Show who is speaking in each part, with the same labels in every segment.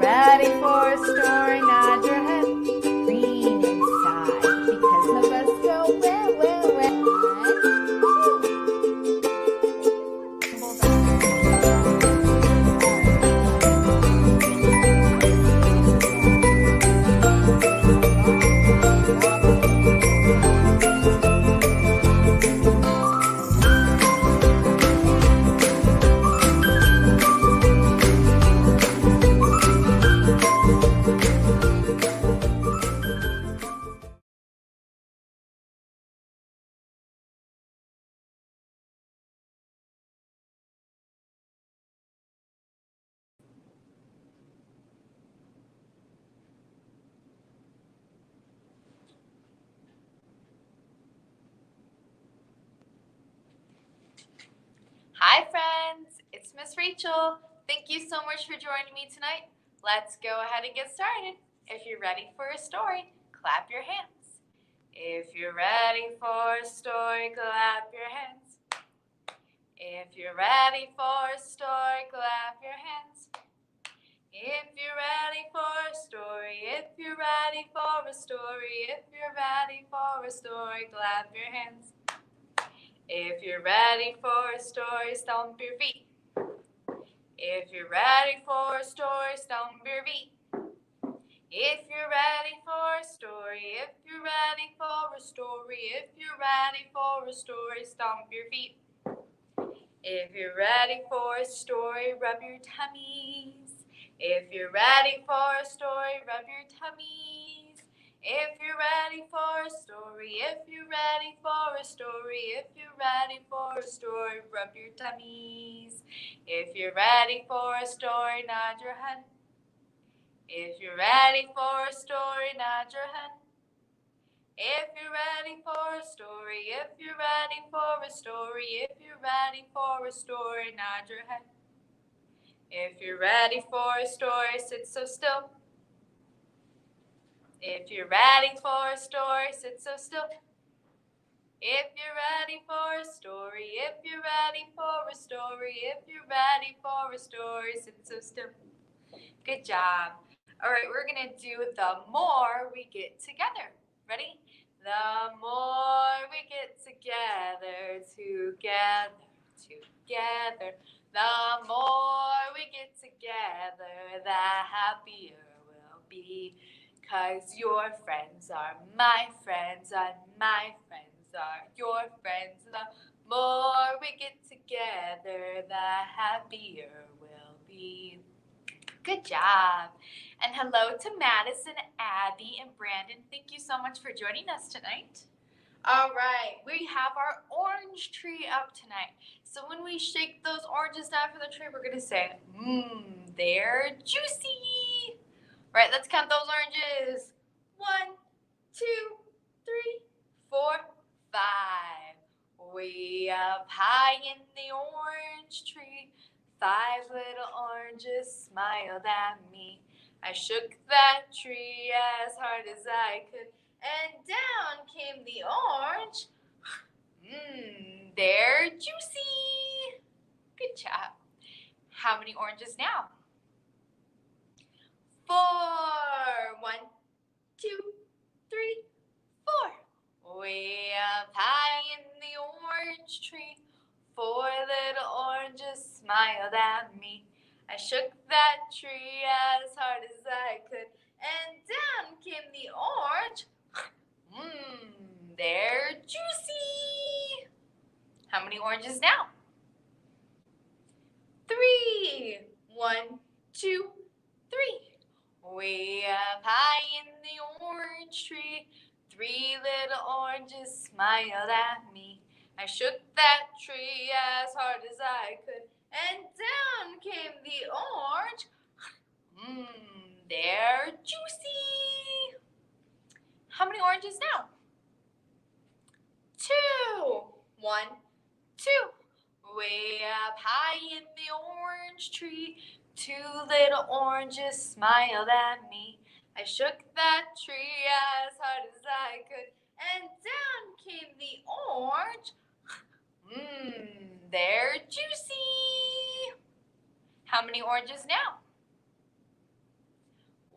Speaker 1: ready for a story? Nod your head. Green inside, because of us go where, where, where.
Speaker 2: Hi friends, it's Miss Rachel. Thank you so much for joining me tonight. Let's go ahead and get started. If you're ready for a story, clap your hands. If you're ready for a story, clap your hands. If you're ready for a story, clap your hands. If you're ready for a story, if you're ready for a story, if you're ready for a story, clap your hands. If you're ready for a story, stomp your feet. If you're ready for a story, stomp your feet. If you're ready for a story, if you're ready for a story, if you're ready for a story, stomp your feet. If you're ready for a story, rub your tummies. If you're ready for a story, rub your tummies. If you're ready for a story, if you're ready for a story, if you're ready for a story, rub your tummies. If you're ready for a story, nod your head. If you're ready for a story, nod your head. If you're ready for a story, if you're ready for a story, if you're ready for a story, nod your head. If you're ready for a story, sit so still. If you're ready for a story, sit so still. If you're ready for a story, if you're ready for a story, if you're ready for a story, sit so still. Good job. All right, we're going to do the more we get together. Ready? The more we get together, together, together. The more we get together, the happier we'll be. 'Cause your friends are my friends, and my friends are your friends. The more we get together, the happier we'll be. Good job. And hello to Madison, Abby, and Brandon. Thank you so much for joining us tonight. All right, we have our orange tree up tonight. So when we shake those oranges down from the tree, we're going to say, they're juicy. Right, let's count those oranges. 1, 2, 3, 4, 5. Way up high in the orange tree, 5 little oranges smiled at me. I shook that tree as hard as I could, and down came the orange. They're juicy. Good job. How many oranges now? 4. 1, 2, 3, 4. Way up high in the orange tree, 4 little oranges smiled at me. I shook that tree as hard as I could, and down came the orange. They're juicy. How many oranges now? 3. 1, 2, 3. Way up high in the orange tree, 3 little oranges smiled at me. I shook that tree as hard as I could, and down came the orange. They're juicy. How many oranges now? 2. 1, 2. Way up high in the orange tree, 2 little oranges smiled at me. I shook that tree as hard as I could, and down came the orange. They're juicy. How many oranges now?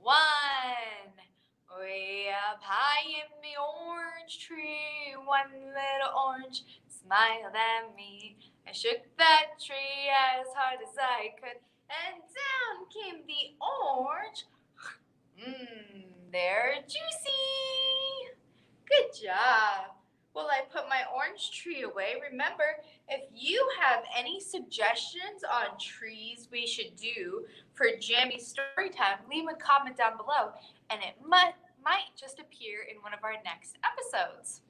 Speaker 2: one. Way up high in the orange tree, one little orange smiled at me. I shook that tree as hard as I could, and down came the orange. They're juicy. Good job. Well, I put my orange tree away. Remember, if you have any suggestions on trees we should do for Jammie Storytime, leave a comment down below, and it might just appear in one of our next episodes.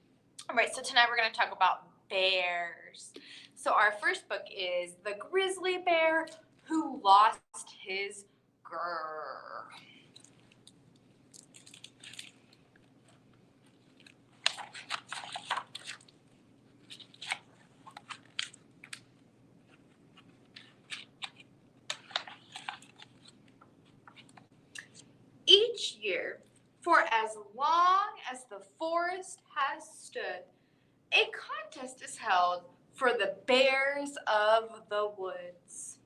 Speaker 2: All right, so tonight we're going to talk about bears. So our first book is The Grizzly Bear Who Lost His Grrr. Each year, for as long as the forest has stood, a contest is held for the bears of the woods.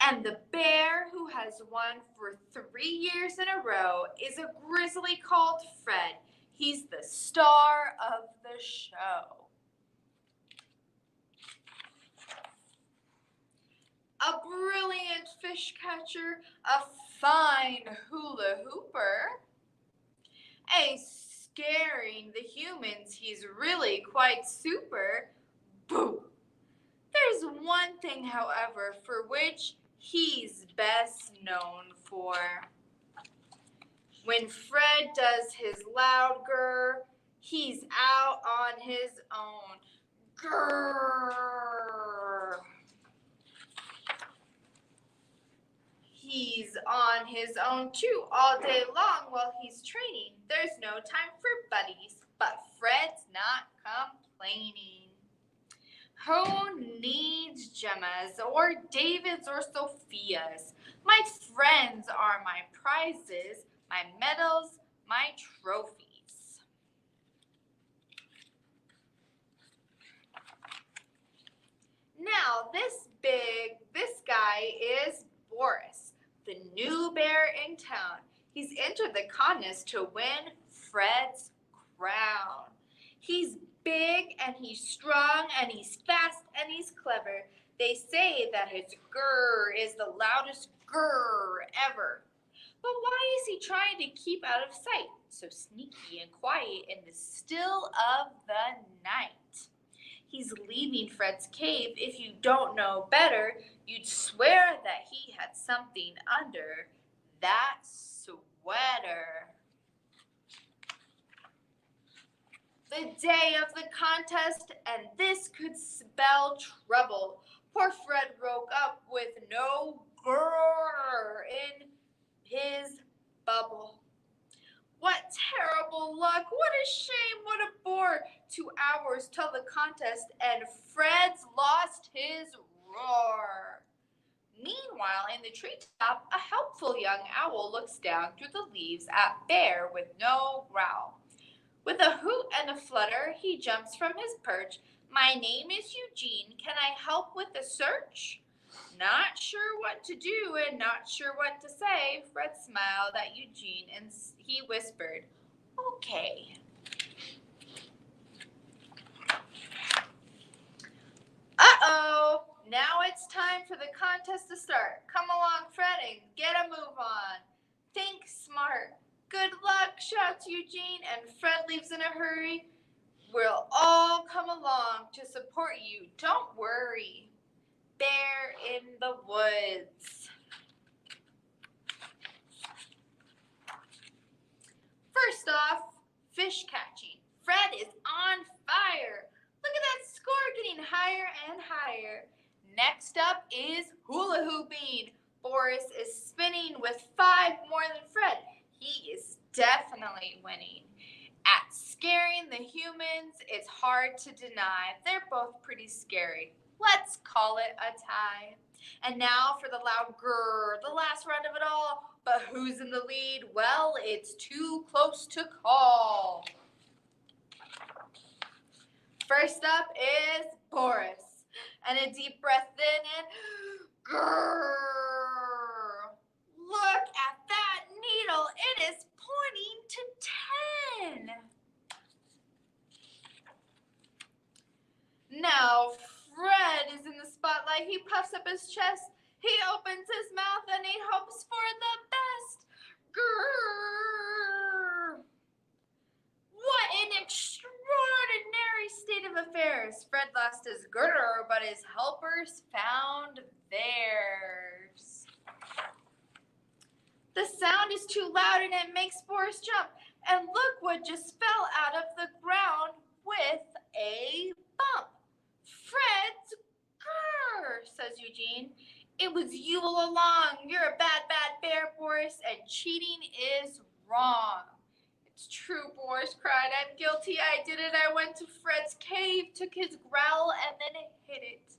Speaker 2: And the bear who has won for 3 years in a row is a grizzly called Fred. He's the star of the show. A brilliant fish catcher, a fine hula hooper, a scaring the humans, he's really quite super. Boo! There's one thing, however, for which he's best known for. When Fred does his loud grr, he's out on his own. Grrr! He's on his own too all day long while he's training. There's no time for buddies, but Fred's not complaining. Who needs Gemma's or David's or Sophia's? My friends are my prizes, my medals, my trophies. Now this guy is Boris, the new bear in town. He's entered the contest to win Fred's crown. He's big and he's strong and he's fast and he's clever. They say that his grrr is the loudest grrr ever. But why is he trying to keep out of sight, so sneaky and quiet in the still of the night? He's leaving Fred's cave. If you don't know better, you'd swear that he had something under that sweater. The day of the contest, and this could spell trouble. Poor Fred woke up with no grrr in his bubble. What terrible luck! What a shame! What a bore! 2 hours till the contest, and Fred's lost his roar. Meanwhile, in the treetop, a helpful young owl looks down through the leaves at Bear with no growl. With a hoot and a flutter, he jumps from his perch. My name is Eugene. Can I help with the search? Not sure what to do and not sure what to say. Fred smiled at Eugene and he whispered, okay. Uh-oh, now it's time for the contest to start. Come along, Fred, and get a move on. Think smart. Good luck, shouts Eugene, and Fred leaves in a hurry. We'll all come along to support you. Don't worry. Bear in the woods. First off, fish catching. Fred is on fire. Look at that score getting higher and higher. Next up is hula hooping. Boris is spinning with 5 more than Fred. He is definitely winning. At scaring the humans, it's hard to deny. They're both pretty scary. Let's call it a tie. And now for the loud grrr, the last round of it all. But who's in the lead? Well, it's too close to call. First up is Boris. And a deep breath in and grrr. Look at that needle. Now Fred is in the spotlight. He puffs up his chest. He opens his mouth and he hopes for the best. Grrr! What an extraordinary state of affairs. Fred lost his girder, but his helpers found theirs. The sound is too loud and it makes Boris jump. And look what just fell out of the ground with a bump. Fred's grrr, says Eugene. It was you all along. You're a bad, bad bear, Boris, and cheating is wrong. It's true, Boris cried. I'm guilty. I did it. I went to Fred's cave, took his growl, and then hid it.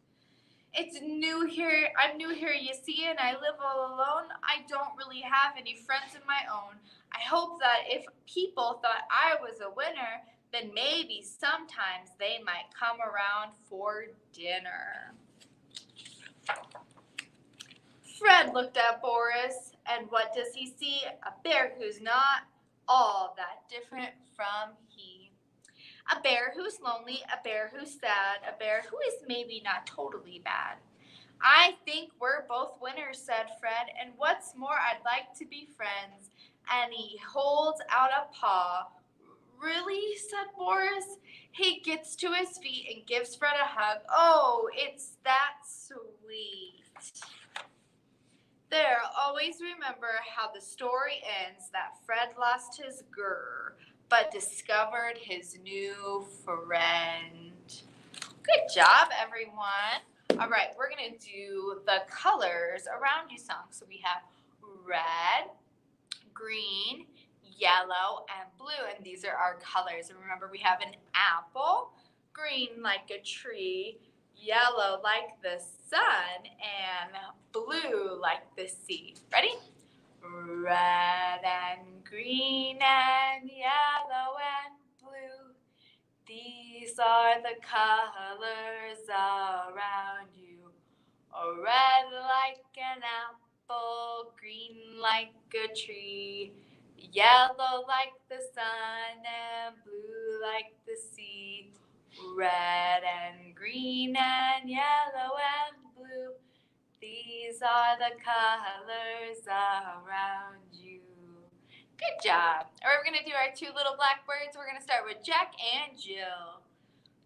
Speaker 2: It's new here. I'm new here, you see, and I live all alone. I don't really have any friends of my own. I hope that if people thought I was a winner, then maybe sometimes they might come around for dinner. Fred looked at Boris, and what does he see? A bear who's not all that different from he. A bear who's lonely, a bear who's sad, a bear who is maybe not totally bad. I think we're both winners, said Fred, and what's more, I'd like to be friends. And he holds out a paw. Really, said Boris. He gets to his feet and gives Fred a hug. Oh, it's that sweet. There, always remember how the story ends, that Fred lost his grrr, but discovered his new friend. Good job, everyone. All right, we're going to do the colors around you song. So we have red, green, yellow, and blue, and these are our colors. And remember, we have an apple, green like a tree, yellow like the sun, and blue like the sea. Ready? Red and green and yellow and blue. These are the colors around you. Red like an apple, green like a tree, yellow like the sun, and blue like the sea. Red and green and yellow and blue. These are the colors around you. Good job. All right, we're going to do our two little blackbirds. We're going to start with Jack and Jill.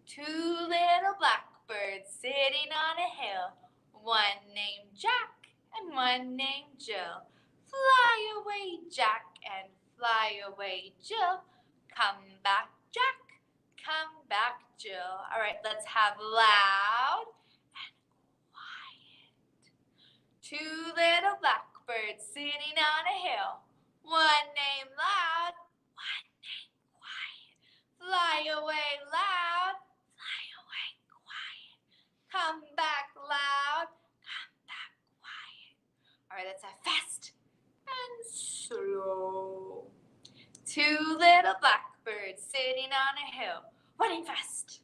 Speaker 2: Two little blackbirds sitting on a hill. One named Jack and one named Jill. Fly away, Jack, and fly away, Jill. Come back, Jack. Come back, Jill. All right, let's have loud and quiet. Two little blackbirds sitting on a hill. One named loud, one named quiet. Fly away loud, fly away quiet. Come back loud, come back quiet. All right, let's have fast and slow. Two little blackbirds sitting on a hill. One named fast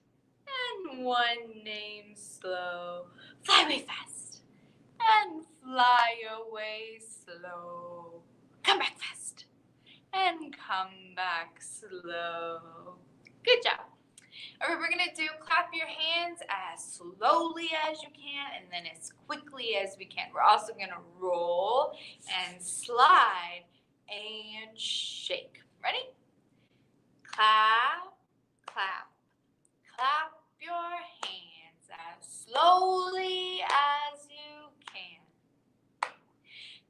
Speaker 2: and one named slow. Fly away fast and fly away slow. Come back fast and come back slow. Good job. All right, we're going to do clap your hands as slowly as you can and then as quickly as we can. We're also going to roll and slide and shake. Ready? Clap, clap, clap your hands as slowly as you can.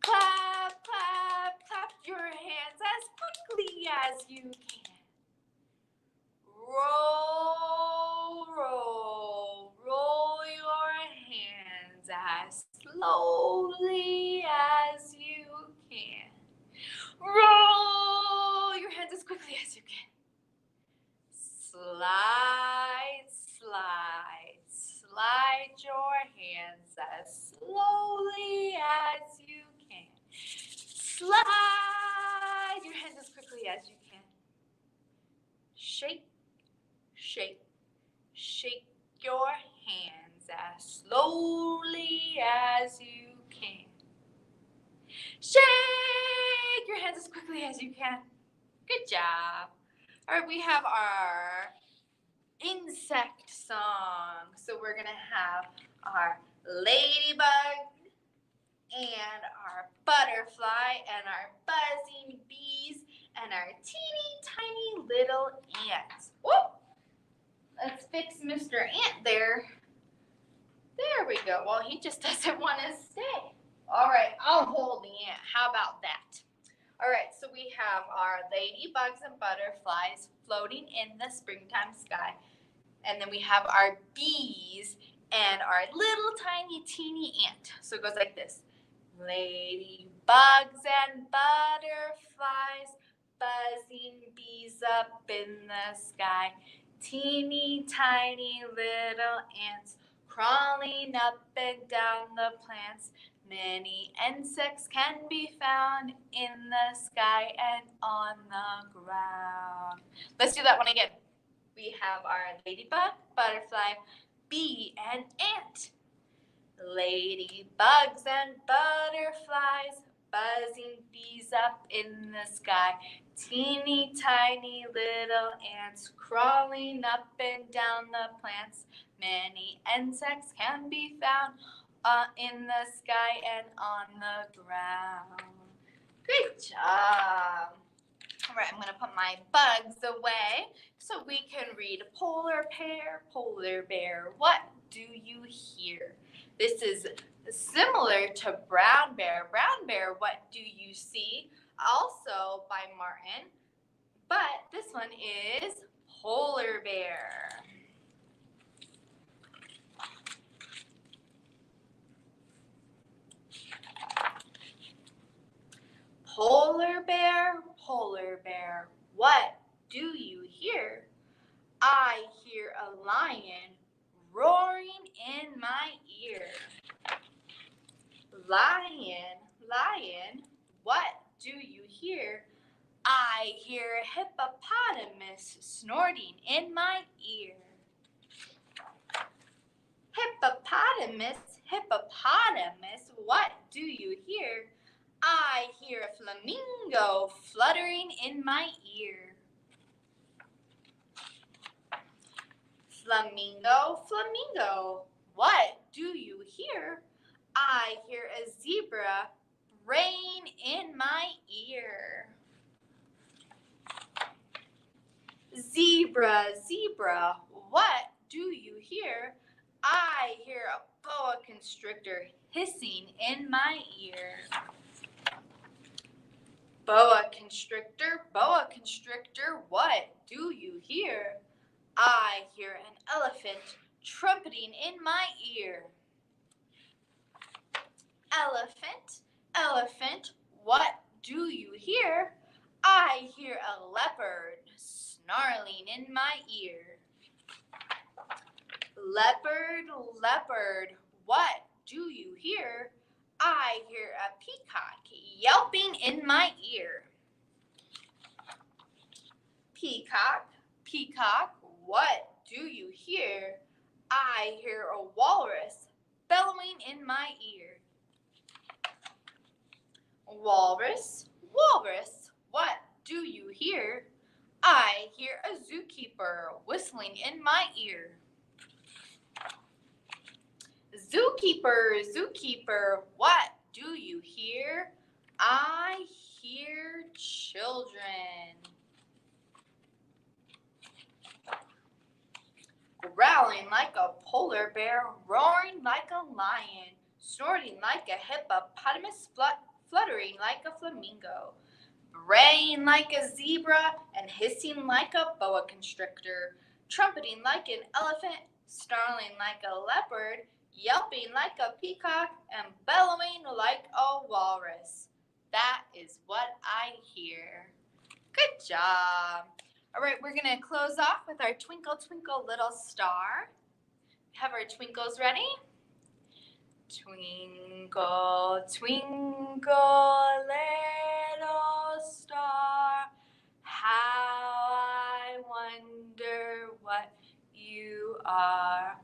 Speaker 2: Clap, clap, clap your hands as quickly as you can. Roll, roll, roll your hands as slowly as you can. Roll your hands as quickly as you can. Slide, slide, slide your hands as slowly as you can. Slide your hands as quickly as you can. Shake, shake, shake your hands as slowly as you can. Shake your hands as quickly as you can. Good job. All right, we have our insect song. So we're going to have our ladybug and our butterfly and our buzzing bees and our teeny tiny little ants. Whoop! Let's fix Mr. Ant there. There we go. Well, he just doesn't want to stay. All right, I'll hold the ant. How about that? All right, so we have our ladybugs and butterflies floating in the springtime sky. And then we have our bees and our little tiny teeny ant. So it goes like this. Ladybugs and butterflies, buzzing bees up in the sky. Teeny tiny little ants crawling up and down the plants. Many insects can be found in the sky and on the ground. Let's do that one again. We have our ladybug, butterfly, bee, and ant. Ladybugs and butterflies, buzzing bees up in the sky. Teeny tiny little ants crawling up and down the plants. Many insects can be found in the sky and on the ground. Great job. All right, I'm going to put my bugs away so we can read polar bear, what do you hear? This is similar to brown bear, what do you see? Also by Martin, but this one is polar bear. Polar bear, what do you hear? I hear a lion roaring in my ear. Lion, what do you hear? I hear a hippopotamus snorting in my ear. Hippopotamus, what do you hear? I hear a flamingo fluttering in my ear. Flamingo, what do you hear? I hear a zebra braying in my ear. Zebra, what do you hear? I hear a boa constrictor hissing in my ear. Boa constrictor, what do you hear? I hear an elephant trumpeting in my ear. Elephant, what do you hear? I hear a leopard snarling in my ear. Leopard, what do you hear? I hear a peacock yelping in my ear. Peacock, what do you hear? I hear a walrus bellowing in my ear. Walrus, what do you hear? I hear a zookeeper whistling in my ear. Zookeeper, what do you hear? I hear children. Growling like a polar bear, roaring like a lion, snorting like a hippopotamus, fluttering like a flamingo, braying like a zebra and hissing like a boa constrictor, trumpeting like an elephant, snarling like a leopard, yelping like a peacock, and bellowing like a walrus. That is what I hear. Good job. All right, we're going to close off with our Twinkle, Twinkle, Little Star. Have our twinkles ready? Twinkle, twinkle, little star, how I wonder what you are.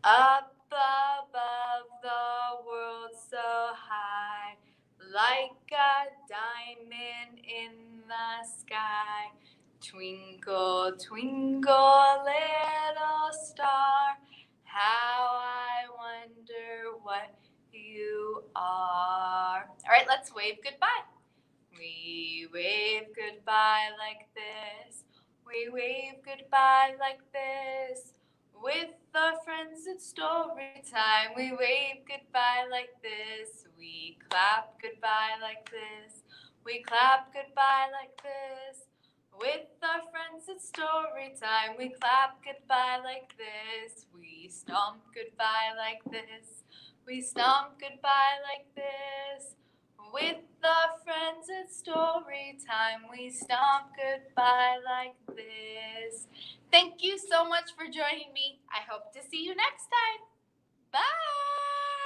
Speaker 2: Up above the world so high, like a diamond in the sky. Twinkle, twinkle, little star. How I wonder what you are. All right, let's wave goodbye. We wave goodbye like this. We wave goodbye like this. With our friends at story time, we wave goodbye like this. We clap goodbye like this. We clap goodbye like this. With our friends at story time, we clap goodbye like this. We stomp goodbye like this. We stomp goodbye like this. With our friends at story time, we stomp goodbye like this. Thank you so much for joining me. I hope to see you next time.